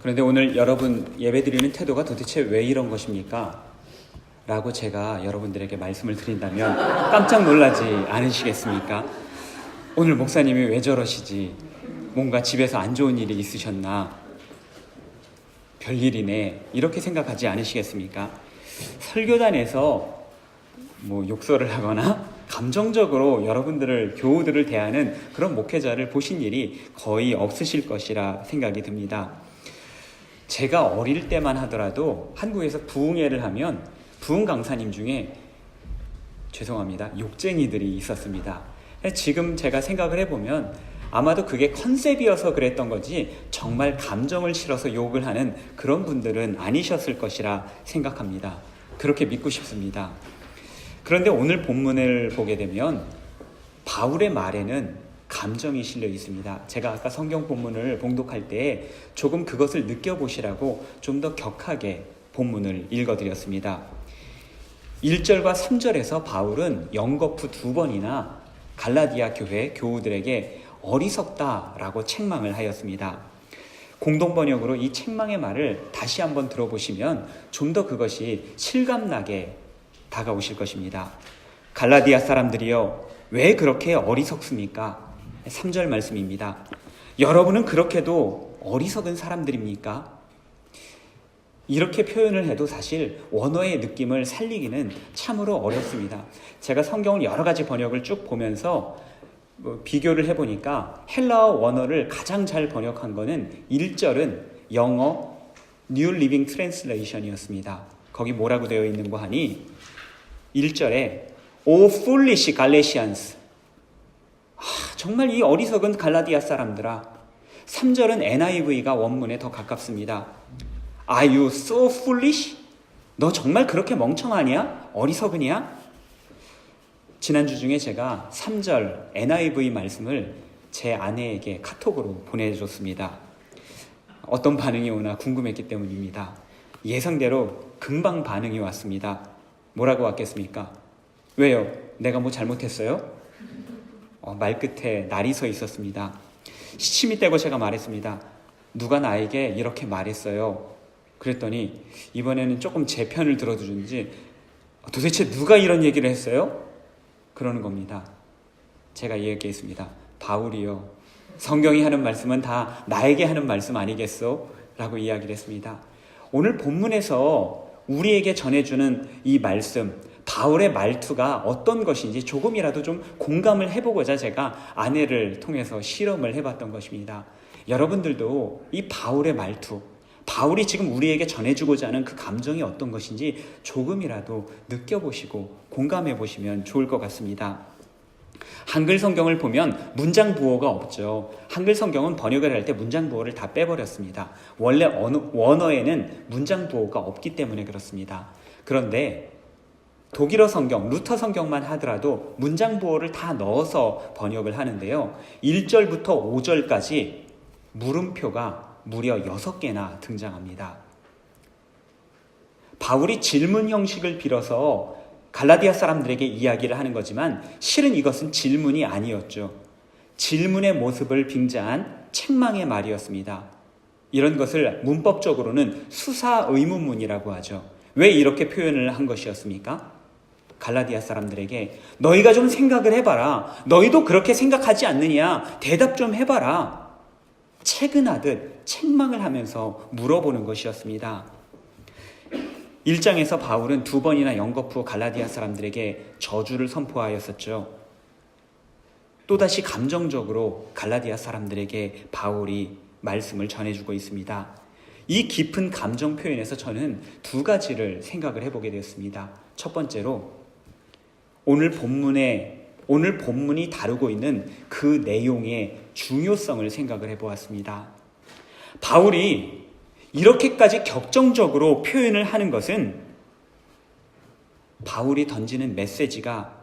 그런데 오늘 여러분 예배드리는 태도가 도대체 왜 이런 것입니까? 라고 제가 여러분들에게 말씀을 드린다면 깜짝 놀라지 않으시겠습니까? 오늘 목사님이 왜 저러시지? 뭔가 집에서 안 좋은 일이 있으셨나? 별일이네. 이렇게 생각하지 않으시겠습니까? 설교단에서 욕설을 하거나 감정적으로 여러분들을, 교우들을 대하는 그런 목회자를 보신 일이 거의 없으실 것이라 생각이 듭니다. 제가 어릴 때만 하더라도 한국에서 부흥회를 하면 부흥 강사님 중에 욕쟁이들이 있었습니다. 지금 제가 생각을 해보면 아마도 그게 컨셉이어서 그랬던 거지 정말 감정을 실어서 욕을 하는 그런 분들은 아니셨을 것이라 생각합니다. 그렇게 믿고 싶습니다. 그런데 오늘 본문을 보게 되면 바울의 말에는 감정이 실려 있습니다. 제가 아까 성경 본문을 봉독할 때 조금 그것을 느껴보시라고 좀 더 격하게 본문을 읽어드렸습니다. 1절과 3절에서 바울은 연거푸 2번이나 갈라디아 교회 교우들에게 어리석다라고 책망을 하였습니다. 공동번역으로 이 책망의 말을 다시 한번 들어보시면 좀 더 그것이 실감나게 다가오실 것입니다. 갈라디아 사람들이여, 왜 그렇게 어리석습니까? 3절 말씀입니다. 여러분은 그렇게도 어리석은 사람들입니까? 이렇게 표현을 해도 사실 원어의 느낌을 살리기는 참으로 어렵습니다. 제가 성경을 여러 가지 번역을 쭉 보면서 비교를 해보니까 헬라어 원어를 가장 잘 번역한 거는 1절은 영어 New Living Translation이었습니다. 거기 뭐라고 되어 있는 거 하니 1절에 O foolish Galatians, 정말 이 어리석은 갈라디아 사람들아. 3절은 NIV가 원문에 더 가깝습니다. Are you so foolish? 너 정말 그렇게 멍청하냐? 어리석으냐? 지난주 중에 제가 3절 NIV 말씀을 제 아내에게 카톡으로 보내줬습니다. 어떤 반응이 오나 궁금했기 때문입니다. 예상대로 금방 반응이 왔습니다. 뭐라고 왔겠습니까? 왜요? 내가 뭐 잘못했어요? 말끝에 날이 서 있었습니다. 시침이 떼고 제가 말했습니다. 누가 나에게 이렇게 말했어요. 그랬더니 이번에는 조금 제 편을 들어주는지 도대체 누가 이런 얘기를 했어요? 그러는 겁니다. 제가 얘기했습니다. 바울이요. 성경이 하는 말씀은 다 나에게 하는 말씀 아니겠소? 라고 이야기를 했습니다. 오늘 본문에서 우리에게 전해주는 이 말씀, 바울의 말투가 어떤 것인지 조금이라도 좀 공감을 해보고자 제가 아내를 통해서 실험을 해봤던 것입니다. 여러분들도 이 바울의 말투, 바울이 지금 우리에게 전해주고자 하는 그 감정이 어떤 것인지 조금이라도 느껴보시고 공감해보시면 좋을 것 같습니다. 한글 성경을 보면 문장 부호가 없죠. 한글 성경은 번역을 할 때 문장 부호를 다 빼버렸습니다. 원래 원어에는 문장 부호가 없기 때문에 그렇습니다. 그런데 독일어 성경, 루터 성경만 하더라도 문장 부호를 다 넣어서 번역을 하는데요. 1절부터 5절까지 물음표가 무려 6개나 등장합니다. 바울이 질문 형식을 빌어서 갈라디아 사람들에게 이야기를 하는 거지만 실은 이것은 질문이 아니었죠. 질문의 모습을 빙자한 책망의 말이었습니다. 이런 것을 문법적으로는 수사 의문문이라고 하죠. 왜 이렇게 표현을 한 것이었습니까? 갈라디아 사람들에게 너희가 좀 생각을 해봐라. 너희도 그렇게 생각하지 않느냐? 대답 좀 해봐라. 채근하듯 책망을 하면서 물어보는 것이었습니다. 1장에서 바울은 2번이나 연거푸 갈라디아 사람들에게 저주를 선포하였었죠. 또다시 감정적으로 갈라디아 사람들에게 바울이 말씀을 전해주고 있습니다. 이 깊은 감정 표현에서 저는 2가지를 생각을 해보게 되었습니다. 첫 번째로 오늘 본문이 다루고 있는 그 내용의 중요성을 생각을 해보았습니다. 바울이 이렇게까지 격정적으로 표현을 하는 것은 바울이 던지는 메시지가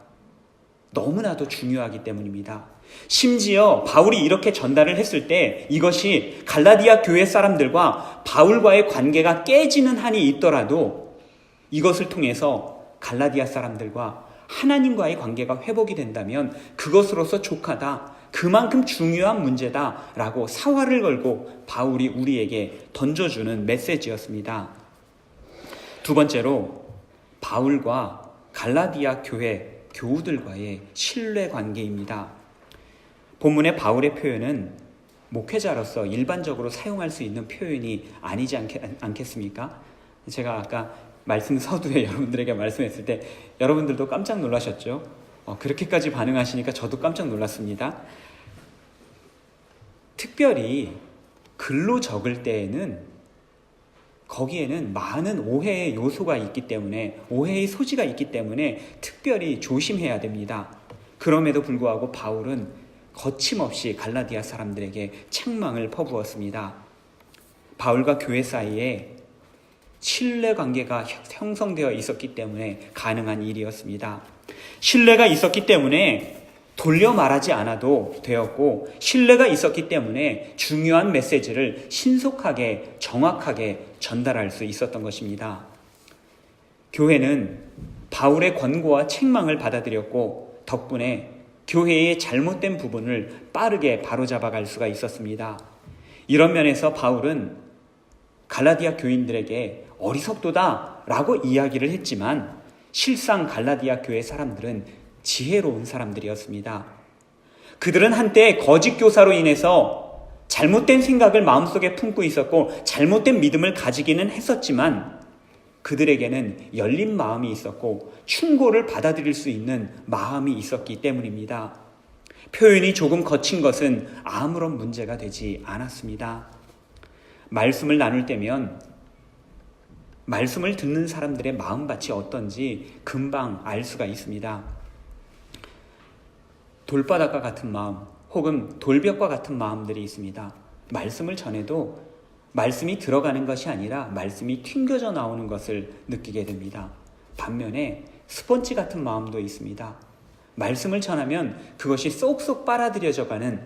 너무나도 중요하기 때문입니다. 심지어 바울이 이렇게 전달을 했을 때 이것이 갈라디아 교회 사람들과 바울과의 관계가 깨지는 한이 있더라도 이것을 통해서 갈라디아 사람들과 하나님과의 관계가 회복이 된다면 그것으로서 족하다, 그만큼 중요한 문제다라고 사활을 걸고 바울이 우리에게 던져주는 메시지였습니다. 두 번째로 바울과 갈라디아 교회 교우들과의 신뢰 관계입니다. 본문의 바울의 표현은 목회자로서 일반적으로 사용할 수 있는 표현이 아니지 않겠습니까? 제가 아까 말씀 서두에 여러분들에게 말씀했을 때 여러분들도 깜짝 놀라셨죠? 그렇게까지 반응하시니까 저도 깜짝 놀랐습니다. 특별히 글로 적을 때에는 거기에는 많은 오해의 요소가 있기 때문에, 오해의 소지가 있기 때문에 특별히 조심해야 됩니다. 그럼에도 불구하고 바울은 거침없이 갈라디아 사람들에게 책망을 퍼부었습니다. 바울과 교회 사이에 신뢰관계가 형성되어 있었기 때문에 가능한 일이었습니다. 신뢰가 있었기 때문에 돌려 말하지 않아도 되었고, 신뢰가 있었기 때문에 중요한 메시지를 신속하게 정확하게 전달할 수 있었던 것입니다. 교회는 바울의 권고와 책망을 받아들였고, 덕분에 교회의 잘못된 부분을 빠르게 바로잡아갈 수가 있었습니다. 이런 면에서 바울은 갈라디아 교인들에게 어리석도다 라고 이야기를 했지만, 실상 갈라디아 교회 사람들은 지혜로운 사람들이었습니다. 그들은 한때 거짓 교사로 인해서 잘못된 생각을 마음속에 품고 있었고 잘못된 믿음을 가지기는 했었지만, 그들에게는 열린 마음이 있었고 충고를 받아들일 수 있는 마음이 있었기 때문입니다. 표현이 조금 거친 것은 아무런 문제가 되지 않았습니다. 말씀을 나눌 때면 말씀을 듣는 사람들의 마음밭이 어떤지 금방 알 수가 있습니다. 돌바닥과 같은 마음 혹은 돌벽과 같은 마음들이 있습니다. 말씀을 전해도 말씀이 들어가는 것이 아니라 말씀이 튕겨져 나오는 것을 느끼게 됩니다. 반면에 스펀지 같은 마음도 있습니다. 말씀을 전하면 그것이 쏙쏙 빨아들여져가는,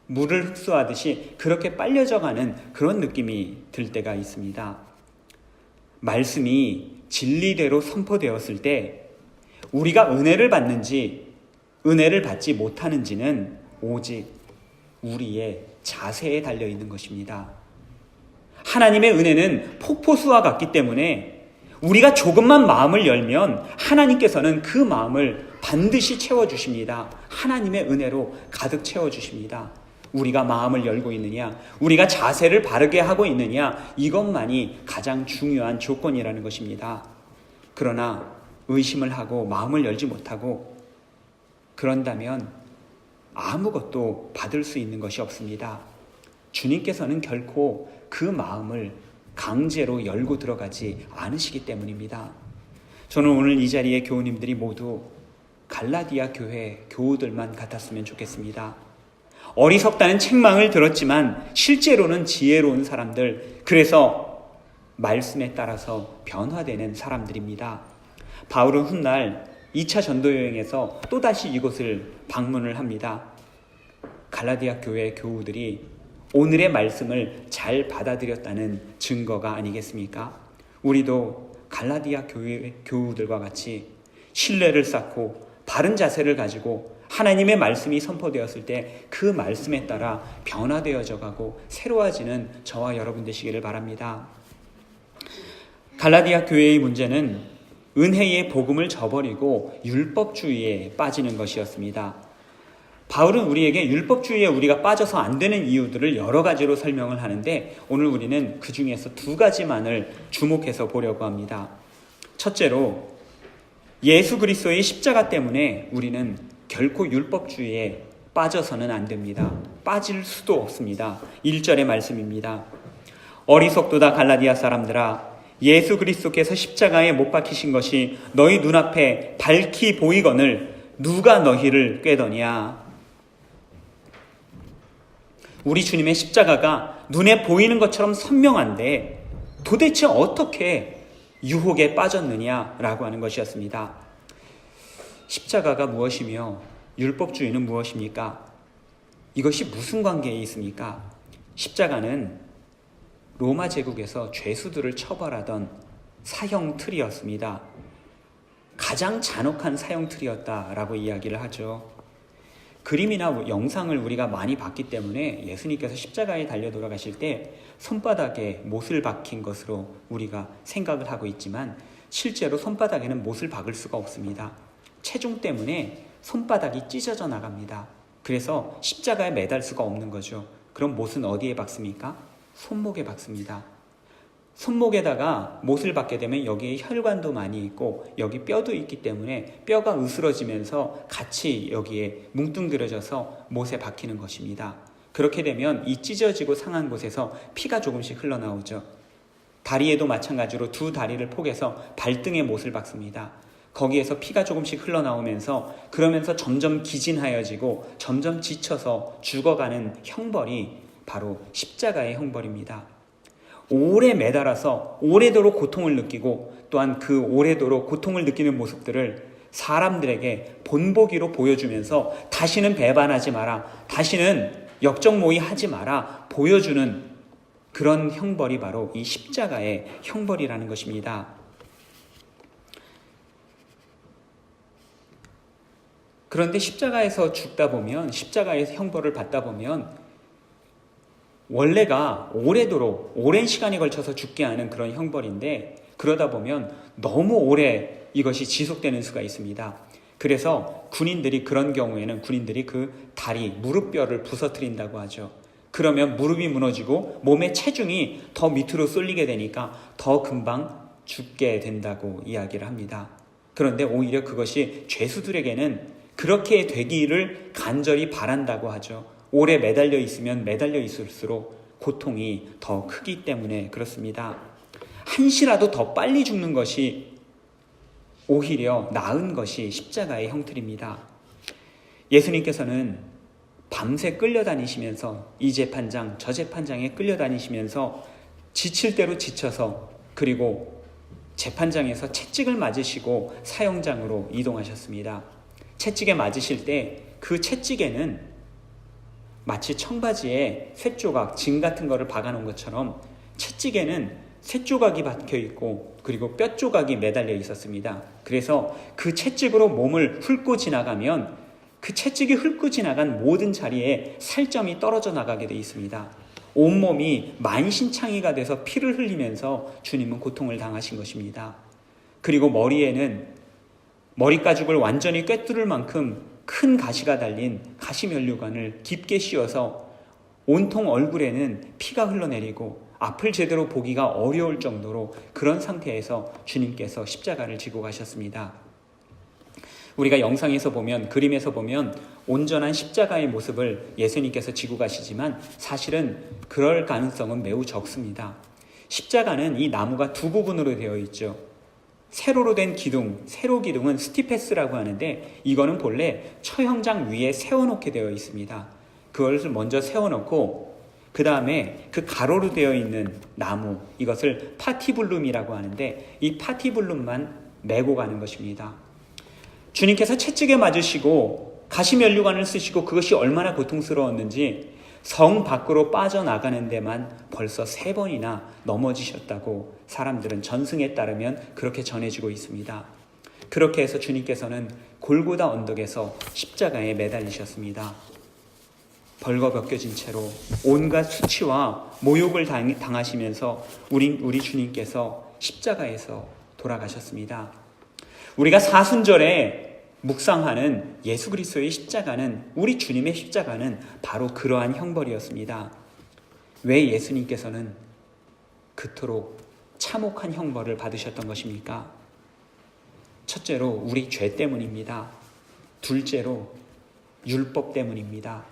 물을 흡수하듯이 그렇게 빨려져가는 그런 느낌이 들 때가 있습니다. 말씀이 진리대로 선포되었을 때 우리가 은혜를 받는지 은혜를 받지 못하는지는 오직 우리의 자세에 달려있는 것입니다. 하나님의 은혜는 폭포수와 같기 때문에 우리가 조금만 마음을 열면 하나님께서는 그 마음을 반드시 채워주십니다. 하나님의 은혜로 가득 채워주십니다. 우리가 마음을 열고 있느냐, 우리가 자세를 바르게 하고 있느냐, 이것만이 가장 중요한 조건이라는 것입니다. 그러나 의심을 하고 마음을 열지 못하고 그런다면 아무것도 받을 수 있는 것이 없습니다. 주님께서는 결코 그 마음을 강제로 열고 들어가지 않으시기 때문입니다. 저는 오늘 이 자리에 교우님들이 모두 갈라디아 교회 교우들만 같았으면 좋겠습니다. 어리석다는 책망을 들었지만 실제로는 지혜로운 사람들, 그래서 말씀에 따라서 변화되는 사람들입니다. 바울은 훗날 2차 전도 여행에서 또다시 이곳을 방문을 합니다. 갈라디아 교회 교우들이 오늘의 말씀을 잘 받아들였다는 증거가 아니겠습니까? 우리도 갈라디아 교회 교우들과 같이 신뢰를 쌓고 바른 자세를 가지고 하나님의 말씀이 선포되었을 때 그 말씀에 따라 변화되어져 가고 새로워지는 저와 여러분 되시기를 바랍니다. 갈라디아 교회의 문제는 은혜의 복음을 저버리고 율법주의에 빠지는 것이었습니다. 바울은 우리에게 율법주의에 우리가 빠져서 안 되는 이유들을 여러 가지로 설명을 하는데, 오늘 우리는 그 중에서 두 가지만을 주목해서 보려고 합니다. 첫째로, 예수 그리스도의 십자가 때문에 우리는 결코 율법주의에 빠져서는 안 됩니다. 빠질 수도 없습니다. 1절의 말씀입니다. 어리석도다 갈라디아 사람들아, 예수 그리스도께서 십자가에 못 박히신 것이 너희 눈앞에 밝히 보이거늘 누가 너희를 꾀더냐. 우리 주님의 십자가가 눈에 보이는 것처럼 선명한데 도대체 어떻게 유혹에 빠졌느냐라고 하는 것이었습니다. 십자가가 무엇이며 율법주의는 무엇입니까? 이것이 무슨 관계에 있습니까? 십자가는 로마 제국에서 죄수들을 처벌하던 사형틀이었습니다. 가장 잔혹한 사형틀이었다라고 이야기를 하죠. 그림이나 영상을 우리가 많이 봤기 때문에 예수님께서 십자가에 달려 돌아가실 때 손바닥에 못을 박힌 것으로 우리가 생각을 하고 있지만 실제로 손바닥에는 못을 박을 수가 없습니다. 체중 때문에 손바닥이 찢어져 나갑니다. 그래서 십자가에 매달 수가 없는 거죠. 그럼 못은 어디에 박습니까? 손목에 박습니다. 손목에다가 못을 박게 되면 여기에 혈관도 많이 있고 여기 뼈도 있기 때문에 뼈가 으스러지면서 같이 여기에 뭉뚱그려져서 못에 박히는 것입니다. 그렇게 되면 이 찢어지고 상한 곳에서 피가 조금씩 흘러나오죠. 다리에도 마찬가지로 두 다리를 포개서 발등에 못을 박습니다. 거기에서 피가 조금씩 흘러나오면서 그러면서 점점 기진하여지고 점점 지쳐서 죽어가는 형벌이 바로 십자가의 형벌입니다. 오래 매달아서 오래도록 고통을 느끼고 또한 그 오래도록 고통을 느끼는 모습들을 사람들에게 본보기로 보여주면서 다시는 배반하지 마라, 다시는 역적모의 하지 마라 보여주는 그런 형벌이 바로 이 십자가의 형벌이라는 것입니다. 그런데 십자가에서 죽다 보면, 십자가에서 형벌을 받다 보면 원래가 오래도록 오랜 시간에 걸쳐서 죽게 하는 그런 형벌인데 그러다 보면 너무 오래 이것이 지속되는 수가 있습니다. 그래서 군인들이 그런 경우에는 군인들이 그 다리, 무릎뼈를 부서뜨린다고 하죠. 그러면 무릎이 무너지고 몸의 체중이 더 밑으로 쏠리게 되니까 더 금방 죽게 된다고 이야기를 합니다. 그런데 오히려 그것이 죄수들에게는 그렇게 되기를 간절히 바란다고 하죠. 오래 매달려 있으면 매달려 있을수록 고통이 더 크기 때문에 그렇습니다. 한시라도 더 빨리 죽는 것이 오히려 나은 것이 십자가의 형틀입니다. 예수님께서는 밤새 끌려다니시면서 이 재판장 저 재판장에 끌려다니시면서 지칠 대로 지쳐서 그리고 재판장에서 채찍을 맞으시고 사형장으로 이동하셨습니다. 채찍에 맞으실 때 그 채찍에는 마치 청바지에 쇳조각, 징 같은 거를 박아놓은 것처럼 채찍에는 쇳조각이 박혀있고 그리고 뼈조각이 매달려 있었습니다. 그래서 그 채찍으로 몸을 훑고 지나가면 그 채찍이 훑고 지나간 모든 자리에 살점이 떨어져 나가게 되어 있습니다. 온몸이 만신창이가 돼서 피를 흘리면서 주님은 고통을 당하신 것입니다. 그리고 머리에는 머리가죽을 완전히 꿰뚫을 만큼 큰 가시가 달린 가시면류관을 깊게 씌워서 온통 얼굴에는 피가 흘러내리고 앞을 제대로 보기가 어려울 정도로 그런 상태에서 주님께서 십자가를 지고 가셨습니다. 우리가 영상에서 보면, 그림에서 보면 온전한 십자가의 모습을 예수님께서 지고 가시지만 사실은 그럴 가능성은 매우 적습니다. 십자가는 이 나무가 두 부분으로 되어 있죠. 세로로 된 기둥, 세로 기둥은 스티페스라고 하는데 이거는 본래 처형장 위에 세워놓게 되어 있습니다. 그것을 먼저 세워놓고 그 다음에 그 가로로 되어 있는 나무, 이것을 파티블룸이라고 하는데 이 파티블룸만 메고 가는 것입니다. 주님께서 채찍에 맞으시고 가시면류관을 쓰시고 그것이 얼마나 고통스러웠는지 성 밖으로 빠져나가는 데만 벌써 3번이나 넘어지셨다고 사람들은 전승에 따르면 그렇게 전해지고 있습니다. 그렇게 해서 주님께서는 골고다 언덕에서 십자가에 매달리셨습니다. 벌거벗겨진 채로 온갖 수치와 모욕을 당하시면서 우리 주님께서 십자가에서 돌아가셨습니다. 우리가 사순절에 묵상하는 예수 그리스도의 십자가는, 우리 주님의 십자가는 바로 그러한 형벌이었습니다. 왜 예수님께서는 그토록 참혹한 형벌을 받으셨던 것입니까? 첫째로 우리 죄 때문입니다. 둘째로 율법 때문입니다.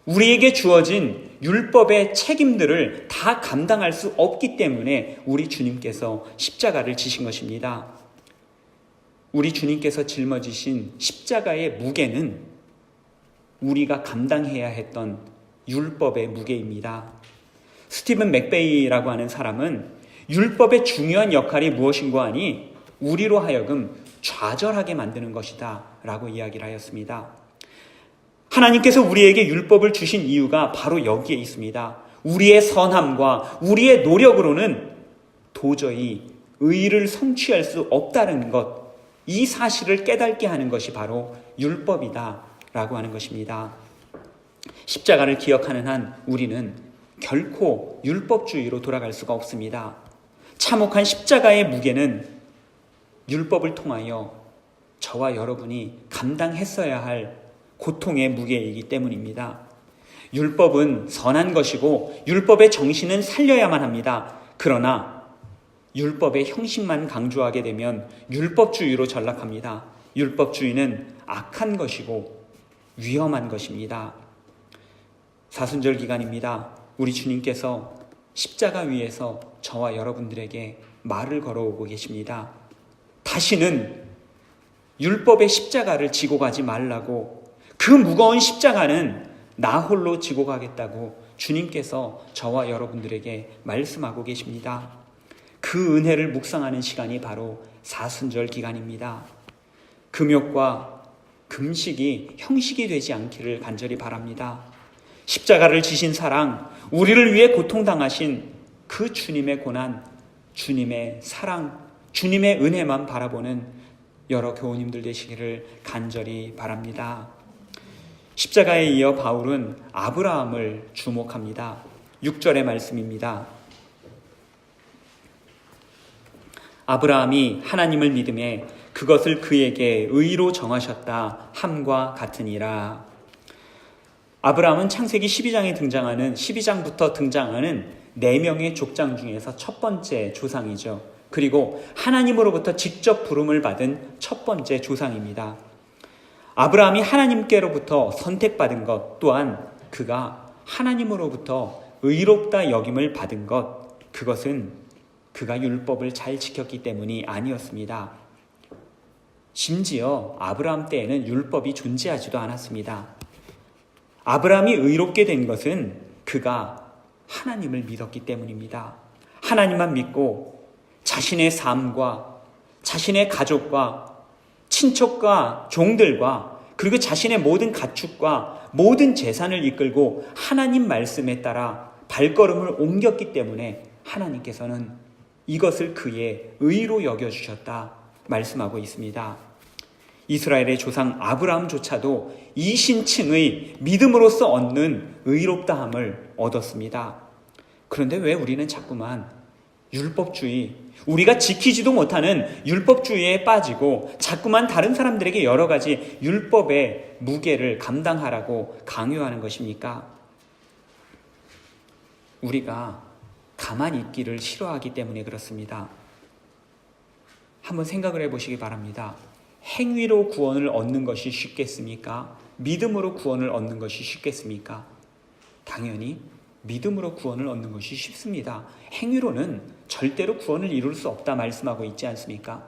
우리에게 주어진 율법의 책임들을 다 감당할 수 없기 때문에 우리 주님께서 십자가를 지신 것입니다. 우리 주님께서 짊어지신 십자가의 무게는 우리가 감당해야 했던 율법의 무게입니다. 스티븐 맥베이라고 하는 사람은 율법의 중요한 역할이 무엇인고 하니 우리로 하여금 좌절하게 만드는 것이다 라고 이야기를 하였습니다. 하나님께서 우리에게 율법을 주신 이유가 바로 여기에 있습니다. 우리의 선함과 우리의 노력으로는 도저히 의를 성취할 수 없다는 것, 이 사실을 깨닫게 하는 것이 바로 율법이다 라고 하는 것입니다. 십자가를 기억하는 한 우리는 결코 율법주의로 돌아갈 수가 없습니다. 참혹한 십자가의 무게는 율법을 통하여 저와 여러분이 감당했어야 할 고통의 무게이기 때문입니다. 율법은 선한 것이고 율법의 정신은 살려야만 합니다. 그러나 율법의 형식만 강조하게 되면 율법주의로 전락합니다. 율법주의는 악한 것이고 위험한 것입니다. 사순절 기간입니다. 우리 주님께서 십자가 위에서 저와 여러분들에게 말을 걸어오고 계십니다. 다시는 율법의 십자가를 지고 가지 말라고, 그 무거운 십자가는 나 홀로 지고 가겠다고 주님께서 저와 여러분들에게 말씀하고 계십니다. 그 은혜를 묵상하는 시간이 바로 사순절 기간입니다. 금욕과 금식이 형식이 되지 않기를 간절히 바랍니다. 십자가를 지신 사랑, 우리를 위해 고통당하신 그 주님의 고난, 주님의 사랑, 주님의 은혜만 바라보는 여러 교우님들 되시기를 간절히 바랍니다. 십자가에 이어 바울은 아브라함을 주목합니다. 6절의 말씀입니다. 아브라함이 하나님을 믿음에 그것을 그에게 의로 정하셨다 함과 같으니라. 아브라함은 창세기 12장부터 등장하는 4명의 족장 중에서 첫 번째 조상이죠. 그리고 하나님으로부터 직접 부름을 받은 첫 번째 조상입니다. 아브라함이 하나님께로부터 선택받은 것, 또한 그가 하나님으로부터 의롭다 여김을 받은 것, 그것은 그가 율법을 잘 지켰기 때문이 아니었습니다. 심지어 아브라함 때에는 율법이 존재하지도 않았습니다. 아브라함이 의롭게 된 것은 그가 하나님을 믿었기 때문입니다. 하나님만 믿고 자신의 삶과 자신의 가족과 친척과 종들과 그리고 자신의 모든 가축과 모든 재산을 이끌고 하나님 말씀에 따라 발걸음을 옮겼기 때문에 하나님께서는 이것을 그의 의로 여겨주셨다 말씀하고 있습니다. 이스라엘의 조상 아브라함조차도 이 신칭의 믿음으로써 얻는 의롭다함을 얻었습니다. 그런데 왜 우리는 자꾸만 율법주의, 우리가 지키지도 못하는 율법주의에 빠지고 자꾸만 다른 사람들에게 여러 가지 율법의 무게를 감당하라고 강요하는 것입니까? 우리가 가만히 있기를 싫어하기 때문에 그렇습니다. 한번 생각을 해보시기 바랍니다. 행위로 구원을 얻는 것이 쉽겠습니까? 믿음으로 구원을 얻는 것이 쉽겠습니까? 당연히 믿음으로 구원을 얻는 것이 쉽습니다. 행위로는 절대로 구원을 이룰 수 없다 말씀하고 있지 않습니까?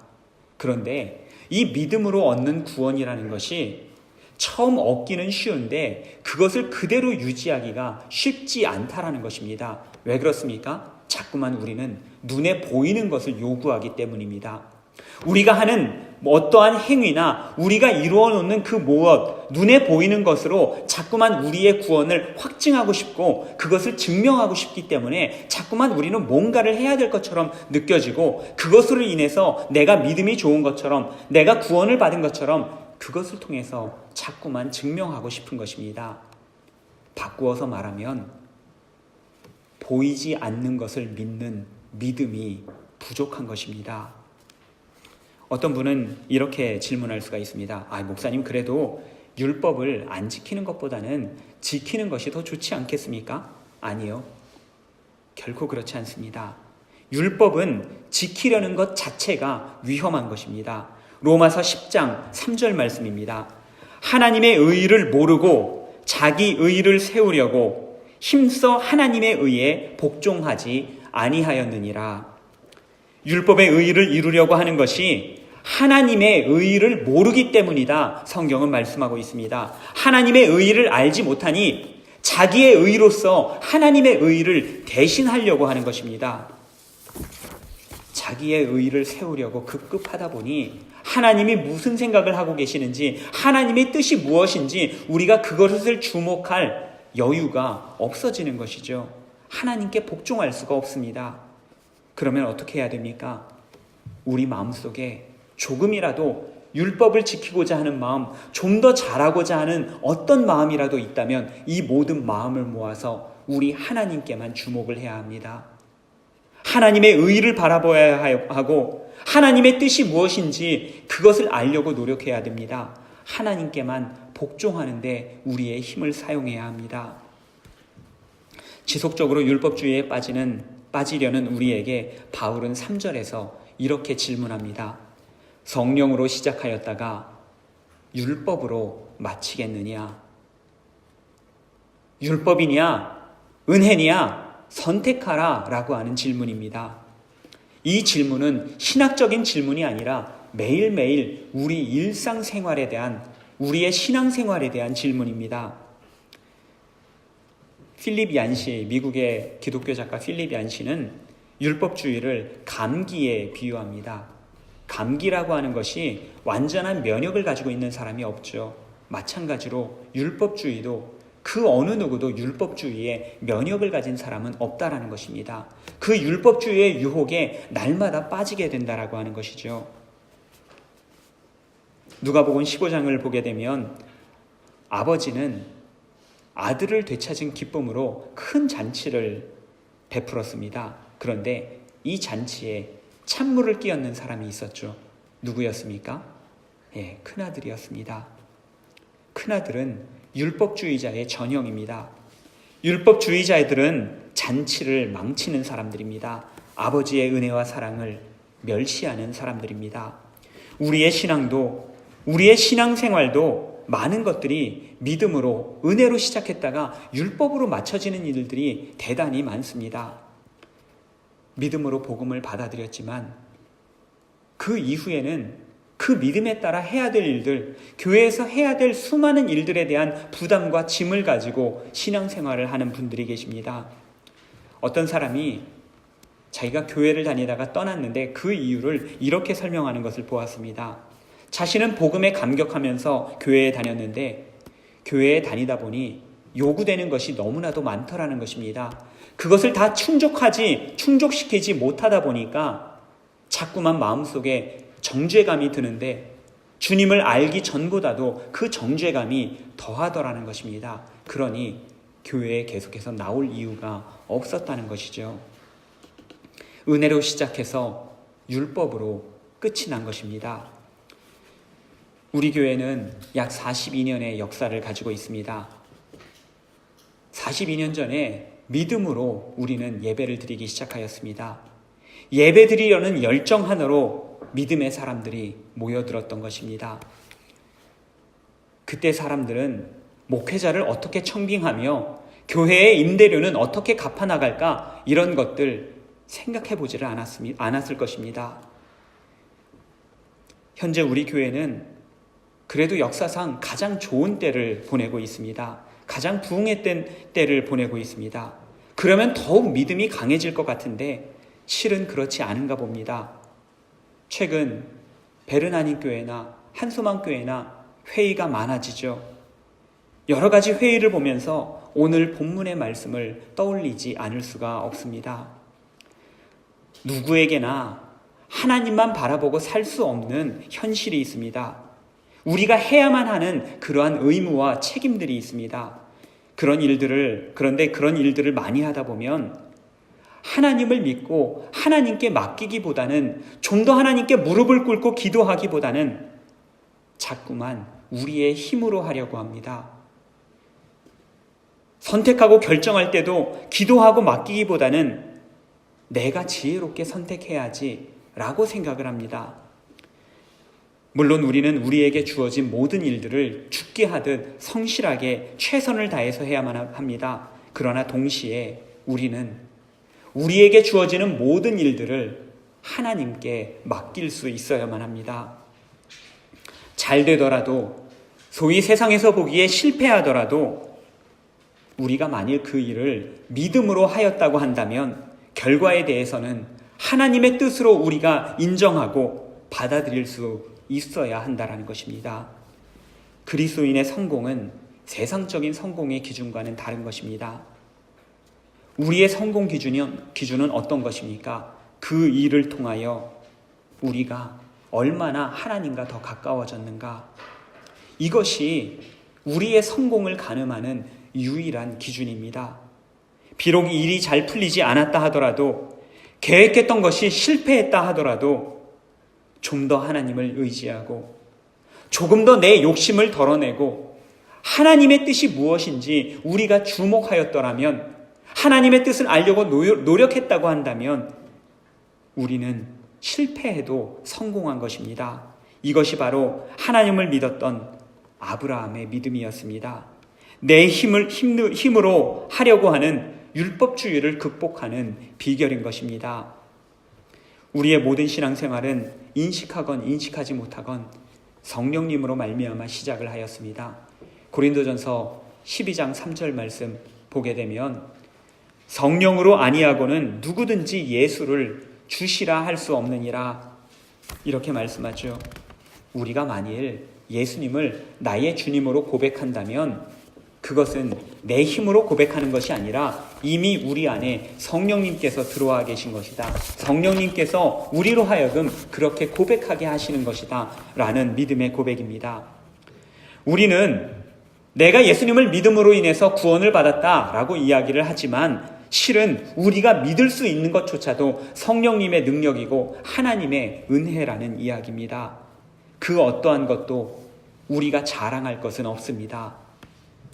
그런데 이 믿음으로 얻는 구원이라는 것이 처음 얻기는 쉬운데 그것을 그대로 유지하기가 쉽지 않다라는 것입니다. 왜 그렇습니까? 자꾸만 우리는 눈에 보이는 것을 요구하기 때문입니다. 우리가 하는 어떠한 행위나 우리가 이루어 놓는 그 무엇, 눈에 보이는 것으로 자꾸만 우리의 구원을 확증하고 싶고 그것을 증명하고 싶기 때문에 자꾸만 우리는 뭔가를 해야 될 것처럼 느껴지고 그것으로 인해서 내가 믿음이 좋은 것처럼 내가 구원을 받은 것처럼 그것을 통해서 자꾸만 증명하고 싶은 것입니다. 바꾸어서 말하면 보이지 않는 것을 믿는 믿음이 부족한 것입니다. 어떤 분은 이렇게 질문할 수가 있습니다. 목사님, 그래도 율법을 안 지키는 것보다는 지키는 것이 더 좋지 않겠습니까? 아니요. 결코 그렇지 않습니다. 율법은 지키려는 것 자체가 위험한 것입니다. 로마서 10장 3절 말씀입니다. 하나님의 의의를 모르고 자기 의의를 세우려고 힘써 하나님의 의에 복종하지 아니하였느니라. 율법의 의의를 이루려고 하는 것이 하나님의 의의를 모르기 때문이다. 성경은 말씀하고 있습니다. 하나님의 의의를 알지 못하니 자기의 의의로서 하나님의 의의를 대신하려고 하는 것입니다. 자기의 의의를 세우려고 급급하다 보니 하나님이 무슨 생각을 하고 계시는지, 하나님의 뜻이 무엇인지 우리가 그것을 주목할 여유가 없어지는 것이죠. 하나님께 복종할 수가 없습니다. 그러면 어떻게 해야 됩니까? 우리 마음속에 조금이라도 율법을 지키고자 하는 마음, 좀 더 잘하고자 하는 어떤 마음이라도 있다면 이 모든 마음을 모아서 우리 하나님께만 주목을 해야 합니다. 하나님의 의를 바라보아야 하고 하나님의 뜻이 무엇인지 그것을 알려고 노력해야 됩니다. 하나님께만 복종하는데 우리의 힘을 사용해야 합니다. 지속적으로 율법주의에 빠지려는 우리에게 바울은 3절에서 이렇게 질문합니다. 성령으로 시작하였다가 율법으로 마치겠느냐? 율법이냐? 은혜냐? 선택하라 라고 하는 질문입니다. 이 질문은 신학적인 질문이 아니라 매일매일 우리 일상생활에 대한, 우리의 신앙생활에 대한 질문입니다. 필립 얀시, 미국의 기독교 작가 필립 얀시는 율법주의를 감기에 비유합니다. 감기라고 하는 것이 완전한 면역을 가지고 있는 사람이 없죠. 마찬가지로 율법주의도 그 어느 누구도 율법주의에 면역을 가진 사람은 없다라는 것입니다. 그 율법주의의 유혹에 날마다 빠지게 된다라고 하는 것이죠. 누가복음 15장을 보게 되면 아버지는 아들을 되찾은 기쁨으로 큰 잔치를 베풀었습니다. 그런데 이 잔치에 찬물을 끼얹는 사람이 있었죠. 누구였습니까? 큰아들이었습니다. 큰아들은 율법주의자의 전형입니다. 율법주의자들은 잔치를 망치는 사람들입니다. 아버지의 은혜와 사랑을 멸시하는 사람들입니다. 우리의 신앙도, 우리의 신앙생활도 많은 것들이 믿음으로, 은혜로 시작했다가 율법으로 맞춰지는 일들이 대단히 많습니다. 믿음으로 복음을 받아들였지만 그 이후에는 그 믿음에 따라 해야 될 일들, 교회에서 해야 될 수많은 일들에 대한 부담과 짐을 가지고 신앙생활을 하는 분들이 계십니다. 어떤 사람이 자기가 교회를 다니다가 떠났는데 그 이유를 이렇게 설명하는 것을 보았습니다. 자신은 복음에 감격하면서 교회에 다녔는데 교회에 다니다 보니 요구되는 것이 너무나도 많더라는 것입니다. 그것을 다 충족시키지 못하다 보니까 자꾸만 마음속에 정죄감이 드는데 주님을 알기 전보다도 그 정죄감이 더하더라는 것입니다. 그러니 교회에 계속해서 나올 이유가 없었다는 것이죠. 은혜로 시작해서 율법으로 끝이 난 것입니다. 우리 교회는 약 42년의 역사를 가지고 있습니다. 42년 전에 믿음으로 우리는 예배를 드리기 시작하였습니다. 예배 드리려는 열정 하나로 믿음의 사람들이 모여들었던 것입니다. 그때 사람들은 목회자를 어떻게 청빙하며 교회의 임대료는 어떻게 갚아나갈까, 이런 것들 생각해 보지를 않았을 것입니다. 현재 우리 교회는 그래도 역사상 가장 좋은 때를 보내고 있습니다. 가장 부흥했던 때를 보내고 있습니다. 그러면 더욱 믿음이 강해질 것 같은데 실은 그렇지 않은가 봅니다. 최근 베르나닌 교회나 한소망 교회나 회의가 많아지죠. 여러 가지 회의를 보면서 오늘 본문의 말씀을 떠올리지 않을 수가 없습니다. 누구에게나 하나님만 바라보고 살 수 없는 현실이 있습니다. 우리가 해야만 하는 그러한 의무와 책임들이 있습니다. 그런데 그런 일들을 많이 하다 보면 하나님을 믿고 하나님께 맡기기보다는, 좀 더 하나님께 무릎을 꿇고 기도하기보다는 자꾸만 우리의 힘으로 하려고 합니다. 선택하고 결정할 때도 기도하고 맡기기보다는 내가 지혜롭게 선택해야지 라고 생각을 합니다. 물론 우리는 우리에게 주어진 모든 일들을 죽게 하듯 성실하게 최선을 다해서 해야만 합니다. 그러나 동시에 우리는 우리에게 주어지는 모든 일들을 하나님께 맡길 수 있어야만 합니다. 잘 되더라도, 소위 세상에서 보기에 실패하더라도 우리가 만일 그 일을 믿음으로 하였다고 한다면 결과에 대해서는 하나님의 뜻으로 우리가 인정하고 받아들일 수 있어야 한다는 것입니다. 그리스도인의 성공은 세상적인 성공의 기준과는 다른 것입니다. 우리의 성공 기준은 어떤 것입니까? 그 일을 통하여 우리가 얼마나 하나님과 더 가까워졌는가? 이것이 우리의 성공을 가늠하는 유일한 기준입니다. 비록 일이 잘 풀리지 않았다 하더라도, 계획했던 것이 실패했다 하더라도 좀 더 하나님을 의지하고 조금 더 내 욕심을 덜어내고 하나님의 뜻이 무엇인지 우리가 주목하였더라면, 하나님의 뜻을 알려고 노력했다고 한다면 우리는 실패해도 성공한 것입니다. 이것이 바로 하나님을 믿었던 아브라함의 믿음이었습니다. 내 힘으로 하려고 하는 율법주의를 극복하는 비결인 것입니다. 우리의 모든 신앙생활은 인식하건 인식하지 못하건 성령님으로 말미암아 시작을 하였습니다. 고린도전서 12장 3절 말씀 보게 되면 성령으로 아니하고는 누구든지 예수를 주시라 할 수 없느니라, 이렇게 말씀하죠. 우리가 만일 예수님을 나의 주님으로 고백한다면 그것은 내 힘으로 고백하는 것이 아니라 이미 우리 안에 성령님께서 들어와 계신 것이다. 성령님께서 우리로 하여금 그렇게 고백하게 하시는 것이다 라는 믿음의 고백입니다. 우리는 내가 예수님을 믿음으로 인해서 구원을 받았다라고 이야기를 하지만 실은 우리가 믿을 수 있는 것조차도 성령님의 능력이고 하나님의 은혜라는 이야기입니다. 그 어떠한 것도 우리가 자랑할 것은 없습니다.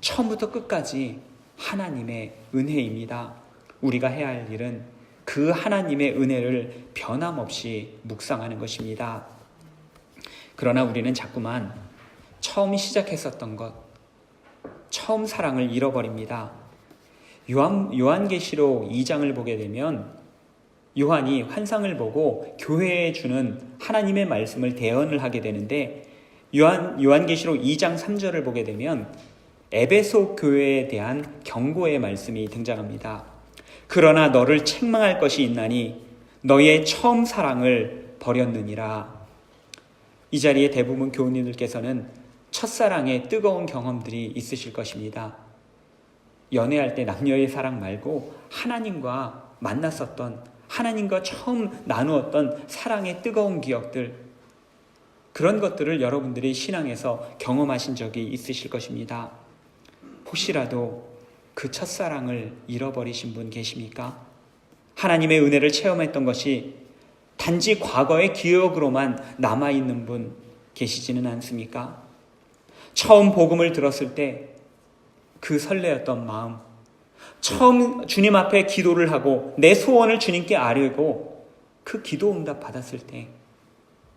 처음부터 끝까지 하나님의 은혜입니다. 우리가 해야 할 일은 그 하나님의 은혜를 변함없이 묵상하는 것입니다. 그러나 우리는 자꾸만 처음 시작했었던 것, 처음 사랑을 잃어버립니다. 요한계시록 2장을 보게 되면 요한이 환상을 보고 교회에 주는 하나님의 말씀을 대언을 하게 되는데, 요한계시록 2장 3절을 보게 되면 에베소 교회에 대한 경고의 말씀이 등장합니다. 그러나 너를 책망할 것이 있나니 너의 처음 사랑을 버렸느니라. 이 자리에 대부분 교우님들께서는 첫사랑의 뜨거운 경험들이 있으실 것입니다. 연애할 때 남녀의 사랑 말고 하나님과 만났었던, 하나님과 처음 나누었던 사랑의 뜨거운 기억들, 그런 것들을 여러분들이 신앙에서 경험하신 적이 있으실 것입니다. 혹시라도 그 첫사랑을 잃어버리신 분 계십니까? 하나님의 은혜를 체험했던 것이 단지 과거의 기억으로만 남아있는 분 계시지는 않습니까? 처음 복음을 들었을 때 그 설레었던 마음, 처음 주님 앞에 기도를 하고 내 소원을 주님께 아뢰고 그 기도 응답 받았을 때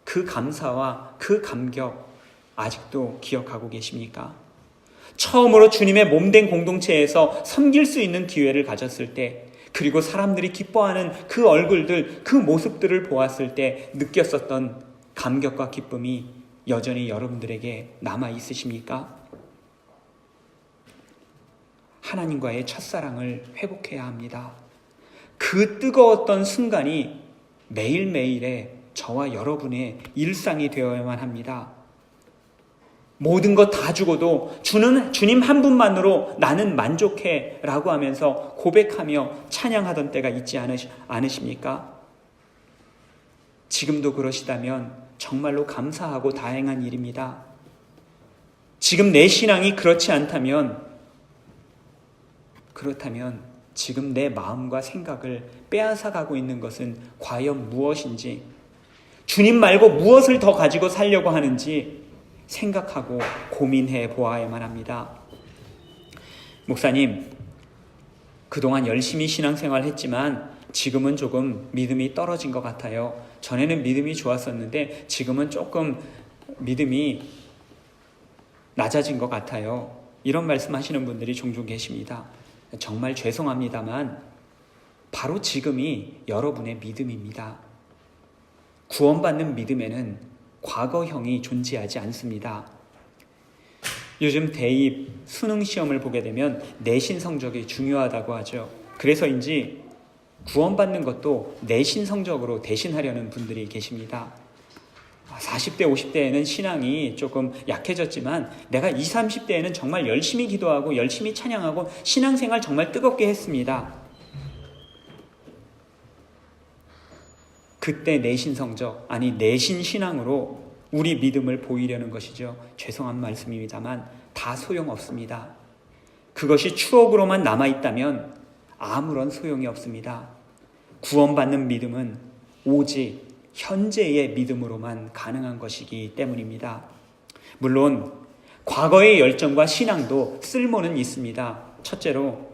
그 감사와 그 감격 아직도 기억하고 계십니까? 처음으로 주님의 몸된 공동체에서 섬길 수 있는 기회를 가졌을 때, 그리고 사람들이 기뻐하는 그 얼굴들, 그 모습들을 보았을 때 느꼈었던 감격과 기쁨이 여전히 여러분들에게 남아 있으십니까? 하나님과의 첫사랑을 회복해야 합니다. 그 뜨거웠던 순간이 매일매일의 저와 여러분의 일상이 되어야만 합니다. 모든 것 다 주고도 주님 한 분만으로 나는 만족해 라고 하면서 고백하며 찬양하던 때가 있지 않으십니까? 지금도 그러시다면 정말로 감사하고 다행한 일입니다. 지금 내 신앙이 그렇다면 지금 내 마음과 생각을 빼앗아가고 있는 것은 과연 무엇인지, 주님 말고 무엇을 더 가지고 살려고 하는지 생각하고 고민해 보아야만 합니다. 목사님, 그동안 열심히 신앙생활 했지만 지금은 조금 믿음이 떨어진 것 같아요. 전에는 믿음이 좋았었는데 지금은 조금 믿음이 낮아진 것 같아요. 이런 말씀하시는 분들이 종종 계십니다. 정말 죄송합니다만 바로 지금이 여러분의 믿음입니다. 구원받는 믿음에는 과거형이 존재하지 않습니다. 요즘 대입 수능 시험을 보게 되면 내신 성적이 중요하다고 하죠. 그래서인지 구원받는 것도 내신 성적으로 대신하려는 분들이 계십니다. 40대, 50대에는 신앙이 조금 약해졌지만 내가 20, 30대에는 정말 열심히 기도하고 열심히 찬양하고 신앙생활 정말 뜨겁게 했습니다. 그때 내신 성적, 아니 내신 신앙으로 우리 믿음을 보이려는 것이죠. 죄송한 말씀입니다만 다 소용없습니다. 그것이 추억으로만 남아있다면 아무런 소용이 없습니다. 구원받는 믿음은 오직 현재의 믿음으로만 가능한 것이기 때문입니다. 물론 과거의 열정과 신앙도 쓸모는 있습니다. 첫째로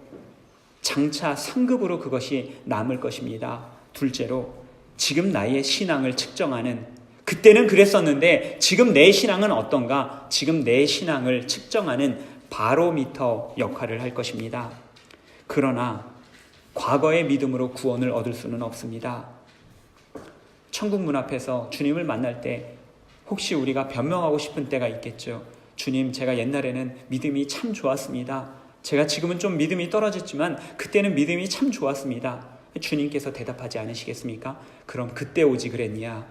장차 상급으로 그것이 남을 것입니다. 둘째로 지금 나의 신앙을 측정하는, 그때는 그랬었는데 지금 내 신앙은 어떤가, 지금 내 신앙을 측정하는 바로미터 역할을 할 것입니다. 그러나 과거의 믿음으로 구원을 얻을 수는 없습니다. 천국 문 앞에서 주님을 만날 때 혹시 우리가 변명하고 싶은 때가 있겠죠. 주님, 제가 옛날에는 믿음이 참 좋았습니다. 제가 지금은 좀 믿음이 떨어졌지만 그때는 믿음이 참 좋았습니다. 주님께서 대답하지 않으시겠습니까? 그럼 그때 오지 그랬냐?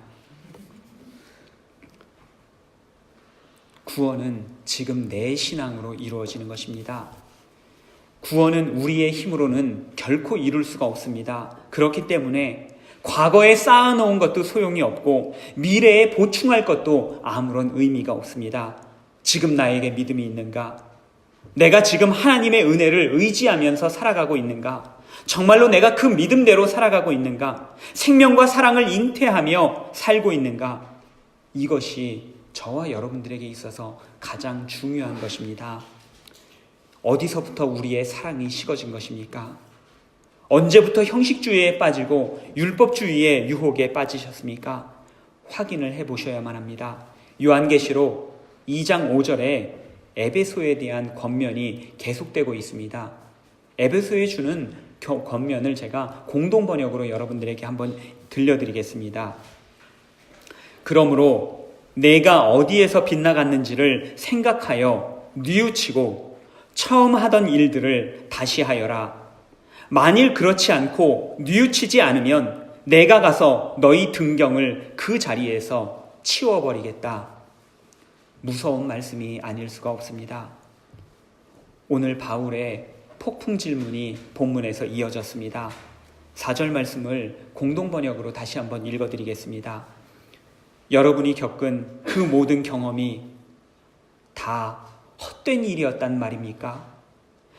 구원은 지금 내 신앙으로 이루어지는 것입니다. 구원은 우리의 힘으로는 결코 이룰 수가 없습니다. 그렇기 때문에 과거에 쌓아놓은 것도 소용이 없고 미래에 보충할 것도 아무런 의미가 없습니다. 지금 나에게 믿음이 있는가? 내가 지금 하나님의 은혜를 의지하면서 살아가고 있는가? 정말로 내가 그 믿음대로 살아가고 있는가? 생명과 사랑을 잉태하며 살고 있는가? 이것이 저와 여러분들에게 있어서 가장 중요한 것입니다. 어디서부터 우리의 사랑이 식어진 것입니까? 언제부터 형식주의에 빠지고 율법주의의 유혹에 빠지셨습니까? 확인을 해보셔야만 합니다. 요한계시록 2장 5절에 에베소에 대한 권면이 계속되고 있습니다. 에베소에 주는 권면을 제가 공동번역으로 여러분들에게 한번 들려드리겠습니다. 그러므로 내가 어디에서 빗나갔는지를 생각하여 뉘우치고 처음 하던 일들을 다시 하여라. 만일 그렇지 않고 뉘우치지 않으면 내가 가서 너희 등경을 그 자리에서 치워버리겠다. 무서운 말씀이 아닐 수가 없습니다. 오늘 바울의 폭풍 질문이 본문에서 이어졌습니다. 4절 말씀을 공동번역으로 다시 한번 읽어드리겠습니다. 여러분이 겪은 그 모든 경험이 다 헛된 일이었단 말입니까?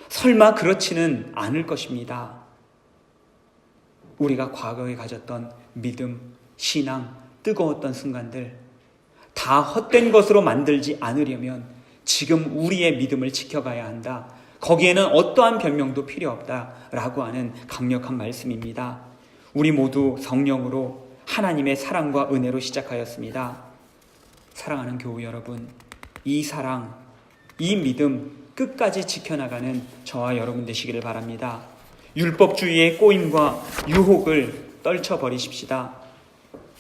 설마 그렇지는 않을 것입니다. 우리가 과거에 가졌던 믿음, 신앙, 뜨거웠던 순간들 다 헛된 것으로 만들지 않으려면 지금 우리의 믿음을 지켜가야 한다. 거기에는 어떠한 변명도 필요 없다라고 하는 강력한 말씀입니다. 우리 모두 성령으로 하나님의 사랑과 은혜로 시작하였습니다. 사랑하는 교우 여러분, 이 사랑, 이 믿음 끝까지 지켜나가는 저와 여러분 되시기를 바랍니다. 율법주의의 꼬임과 유혹을 떨쳐버리십시다.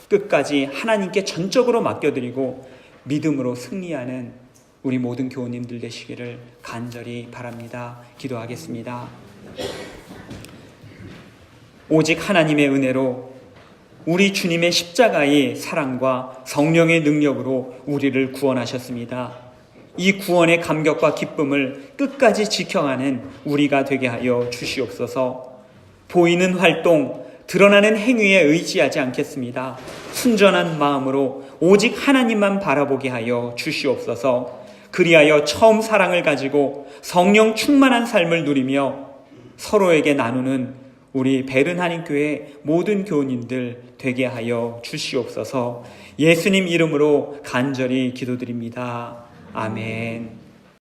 끝까지 하나님께 전적으로 맡겨드리고 믿음으로 승리하는 우리 모든 교우님들 되시기를 간절히 바랍니다. 기도하겠습니다. 오직 하나님의 은혜로 우리 주님의 십자가의 사랑과 성령의 능력으로 우리를 구원하셨습니다. 이 구원의 감격과 기쁨을 끝까지 지켜가는 우리가 되게 하여 주시옵소서. 보이는 활동, 드러나는 행위에 의지하지 않겠습니다. 순전한 마음으로 오직 하나님만 바라보게 하여 주시옵소서. 그리하여 처음 사랑을 가지고 성령 충만한 삶을 누리며 서로에게 나누는 우리 베른하림교회 모든 교우님들 되게 하여 주시옵소서. 예수님 이름으로 간절히 기도드립니다. 아멘.